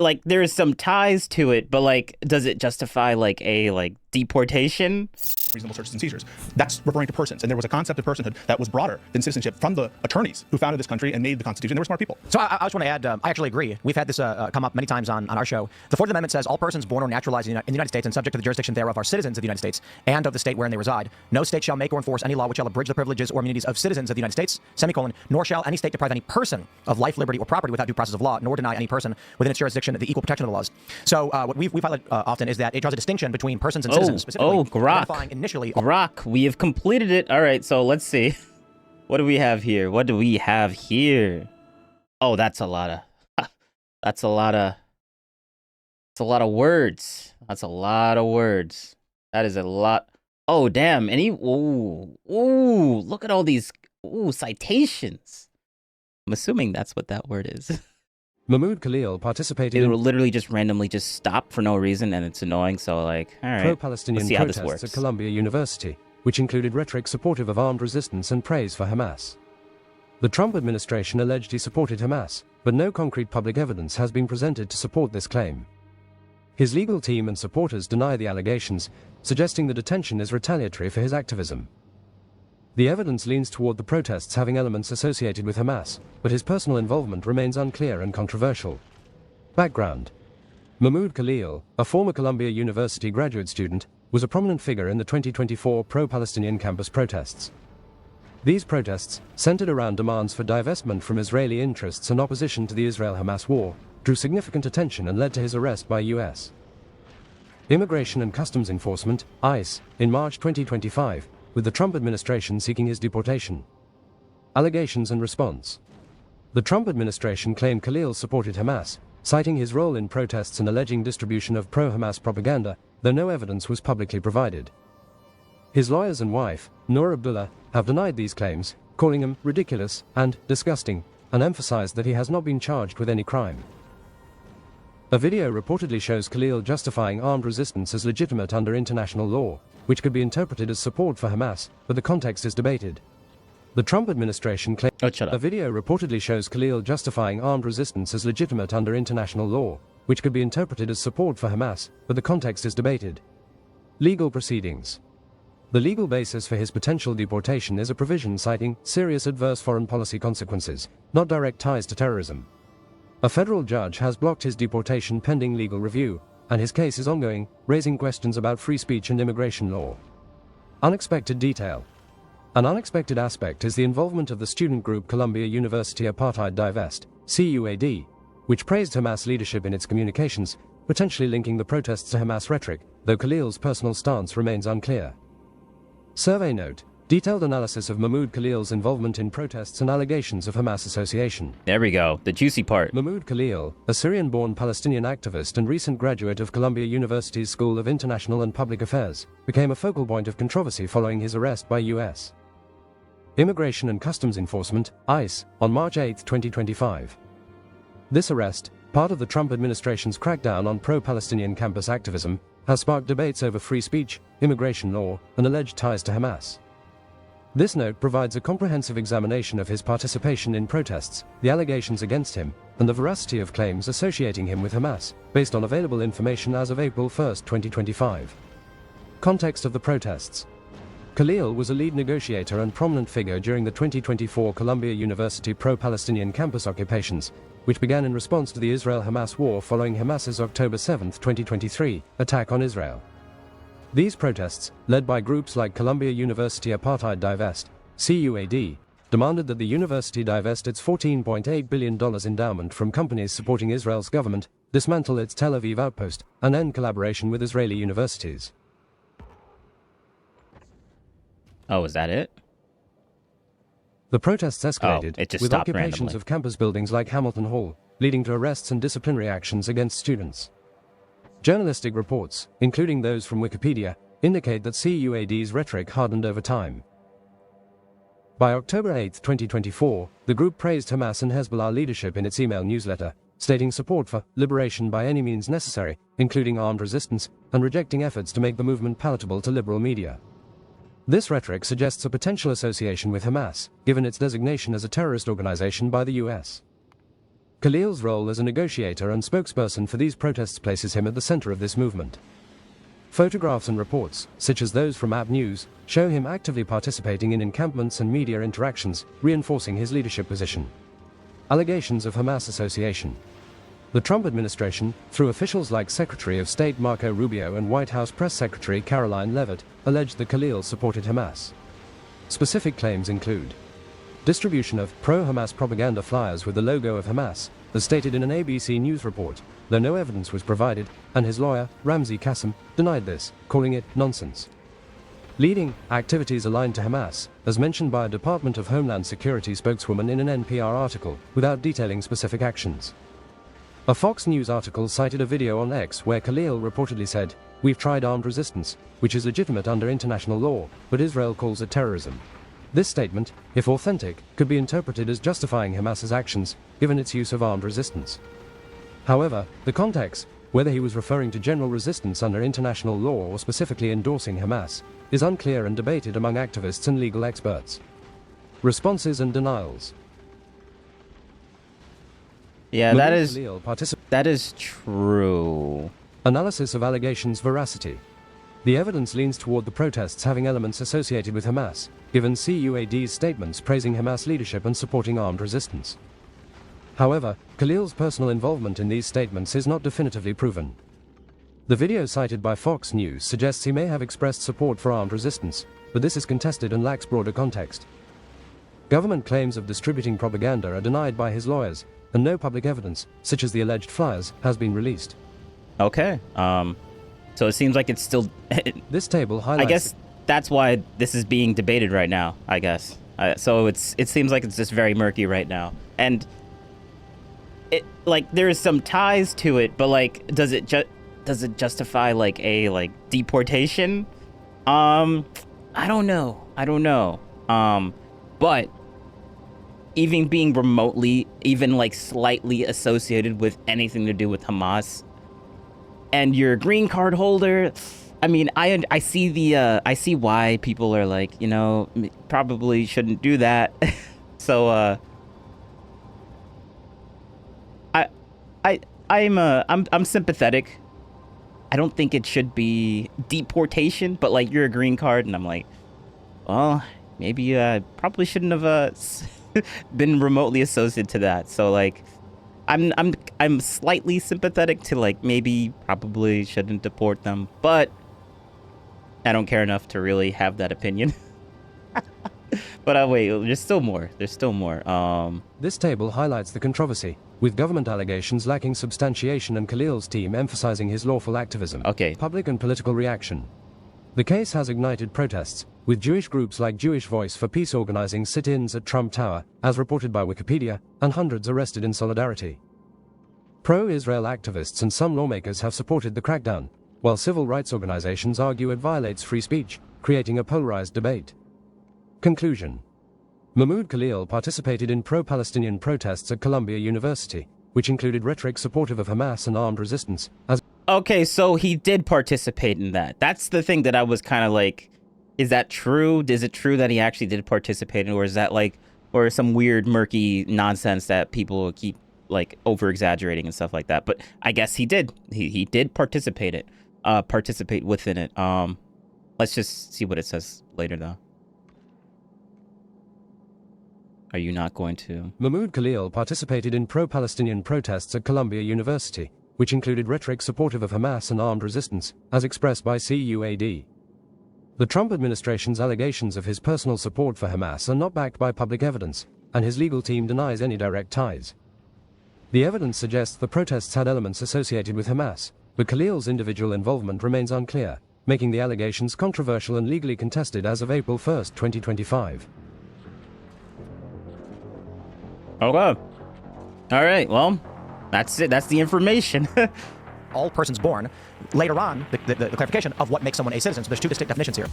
like there's some ties to it, but like, does it justify like a like deportation? Reasonable searches and seizures. That's referring to persons. And there was a concept of personhood that was broader than citizenship from the attorneys who founded this country and made the Constitution. They were smart people. So I just want to add, I actually agree. We've had this come up many times on our show. The 14th Amendment says all persons born or naturalized in the United States and subject to the jurisdiction thereof are citizens of the United States and of the state wherein they reside. No state shall make or enforce any law which shall abridge the privileges or immunities of citizens of the United States, semicolon, nor shall any state deprive any person of life, liberty, or property without due process of law, nor deny any person within its jurisdiction the equal protection of the laws. So what we've highlighted often is that it draws a distinction between persons and citizens, specifically Grok. Initially. Grok, we have completed it. All right, so let's see. What do we have here? What do we have here? Oh, that's a lot of... that's a lot of... It's a lot of words. That's a lot of words. That is a lot... Oh, damn. And he... Ooh. Ooh. Look at all these... Ooh, citations. I'm assuming that's what that word is. Mahmoud Khalil participated It will literally just randomly just stop for no reason, and it's annoying, so like, all right. Pro-Palestinian Let's see how this works. protests at Columbia University, which included rhetoric supportive of armed resistance and praise for Hamas. The Trump administration alleged he supported Hamas, but no concrete public evidence has been presented to support this claim. His legal team and supporters deny the allegations, suggesting the detention is retaliatory for his activism. The evidence leans toward the protests having elements associated with Hamas, but his personal involvement remains unclear and controversial. Background: Mahmoud Khalil, a former Columbia University graduate student, was a prominent figure in the 2024 pro-Palestinian campus protests. These protests, centered around demands for divestment from Israeli interests and opposition to the Israel-Hamas war, drew significant attention and led to his arrest by U.S. Immigration and Customs Enforcement, ICE, in March 2025, with the Trump administration seeking his deportation. Allegations and response: the Trump administration claimed Khalil supported Hamas, citing his role in protests and alleging distribution of pro-Hamas propaganda, though no evidence was publicly provided. His lawyers and wife, Noor Abdullah, have denied these claims, calling them ridiculous and disgusting, and emphasized that he has not been charged with any crime. A video reportedly shows Khalil justifying armed resistance as legitimate under international law, which could be interpreted as support for Hamas, but the context is debated. The Trump administration claims a video reportedly shows Khalil justifying armed resistance as legitimate under international law, which could be interpreted as support for Hamas, but the context is debated. Legal proceedings: the legal basis for his potential deportation is a provision citing serious adverse foreign policy consequences, not direct ties to terrorism. A federal judge has blocked his deportation pending legal review, and his case is ongoing, raising questions about free speech and immigration law. Unexpected detail: an unexpected aspect is the involvement of the student group Columbia University Apartheid Divest, CUAD, which praised Hamas leadership in its communications, potentially linking the protests to Hamas rhetoric, though Khalil's personal stance remains unclear. Survey note: detailed analysis of Mahmoud Khalil's involvement in protests and allegations of Hamas association. There we go, the juicy part. Mahmoud Khalil, a Syrian-born Palestinian activist and recent graduate of Columbia University's School of International and Public Affairs, became a focal point of controversy following his arrest by U.S. Immigration and Customs Enforcement, ICE, on March 8, 2025. This arrest, part of the Trump administration's crackdown on pro-Palestinian campus activism, has sparked debates over free speech, immigration law, and alleged ties to Hamas. This note provides a comprehensive examination of his participation in protests, the allegations against him, and the veracity of claims associating him with Hamas, based on available information as of April 1, 2025. Context of the protests: Khalil was a lead negotiator and prominent figure during the 2024 Columbia University pro-Palestinian campus occupations, which began in response to the Israel-Hamas war following Hamas's October 7, 2023, attack on Israel. These protests, led by groups like Columbia University Apartheid Divest, CUAD, demanded that the university divest its $14.8 billion endowment from companies supporting Israel's government, dismantle its Tel Aviv outpost, and end collaboration with Israeli universities. Oh, is that it? The protests escalated, it just with stopped occupations randomly. of campus buildings like Hamilton Hall, leading to arrests and disciplinary actions against students. Journalistic reports, including those from Wikipedia, indicate that CUAD's rhetoric hardened over time. By October 8, 2024, the group praised Hamas and Hezbollah leadership in its email newsletter, stating support for liberation by any means necessary, including armed resistance, and rejecting efforts to make the movement palatable to liberal media. This rhetoric suggests a potential association with Hamas, given its designation as a terrorist organization by the U.S. Khalil's role as a negotiator and spokesperson for these protests places him at the center of this movement. Photographs and reports, such as those from App News, show him actively participating in encampments and media interactions, reinforcing his leadership position. Allegations of Hamas association. The Trump administration, through officials like Secretary of State Marco Rubio and White House Press Secretary Caroline Leavitt, alleged that Khalil supported Hamas. Specific claims include distribution of pro-Hamas propaganda flyers with the logo of Hamas, as stated in an ABC News report, though no evidence was provided, and his lawyer, Ramzi Qasem, denied this, calling it nonsense. Leading activities aligned to Hamas, as mentioned by a Department of Homeland Security spokeswoman in an NPR article, without detailing specific actions. A Fox News article cited a video on X where Khalil reportedly said, "We've tried armed resistance, which is legitimate under international law, but Israel calls it terrorism." This statement, if authentic, could be interpreted as justifying Hamas's actions, given its use of armed resistance. However, the context, whether he was referring to general resistance under international law or specifically endorsing Hamas, is unclear and debated among activists and legal experts. Responses and denials. Yeah, Khalil that is true. Analysis of allegations' veracity. The evidence leans toward the protests having elements associated with Hamas, given CUAD's statements praising Hamas leadership and supporting armed resistance. However, Khalil's personal involvement in these statements is not definitively proven. The video cited by Fox News suggests he may have expressed support for armed resistance, but this is contested and lacks broader context. Government claims of distributing propaganda are denied by his lawyers, and no public evidence, such as the alleged flyers, has been released. Okay. So it seems like it's still... This table highlights... I guess that's why this is being debated right now, I guess. So it seems like it's just very murky right now. And there is some ties to it, but like, does it justify like a deportation? I don't know. But even being remotely, even like slightly associated with anything to do with Hamas, and you're a green card holder, I mean, I see why people are like, probably shouldn't do that. So I'm sympathetic. I don't think it should be deportation, but like, you're a green card, and I'm like, well, maybe you probably shouldn't have been remotely associated to that. So like, I'm slightly sympathetic to like, maybe probably shouldn't deport them, but I don't care enough to really have that opinion. But wait, there's still more. This table highlights the controversy, with government allegations lacking substantiation and Khalil's team emphasizing his lawful activism. Okay. Public and political reaction. The case has ignited protests, with Jewish groups like Jewish Voice for Peace organizing sit-ins at Trump Tower, as reported by Wikipedia, and hundreds arrested in solidarity. Pro-Israel activists and some lawmakers have supported the crackdown, while civil rights organizations argue it violates free speech, creating a polarized debate. Conclusion. Mahmoud Khalil participated in pro-Palestinian protests at Columbia University, which included rhetoric supportive of Hamas and armed resistance, as... Okay, so he did participate in that. That's the thing that I was kind of like, is that true? Is it true that he actually did participate in, or is that like, or some weird murky nonsense that people keep like over-exaggerating and stuff like that? But I guess he did. He did participate within it. Let's just see what it says later though. Are you not going to? Mahmoud Khalil participated in pro-Palestinian protests at Columbia University, which included rhetoric supportive of Hamas and armed resistance, as expressed by CUAD. The Trump administration's allegations of his personal support for Hamas are not backed by public evidence, and his legal team denies any direct ties. The evidence suggests the protests had elements associated with Hamas, but Khalil's individual involvement remains unclear, making the allegations controversial and legally contested as of April 1, 2025. Okay. All right, well, that's it. That's the information. All persons born. Later on, the clarification of what makes someone a citizen. So there's two distinct definitions here.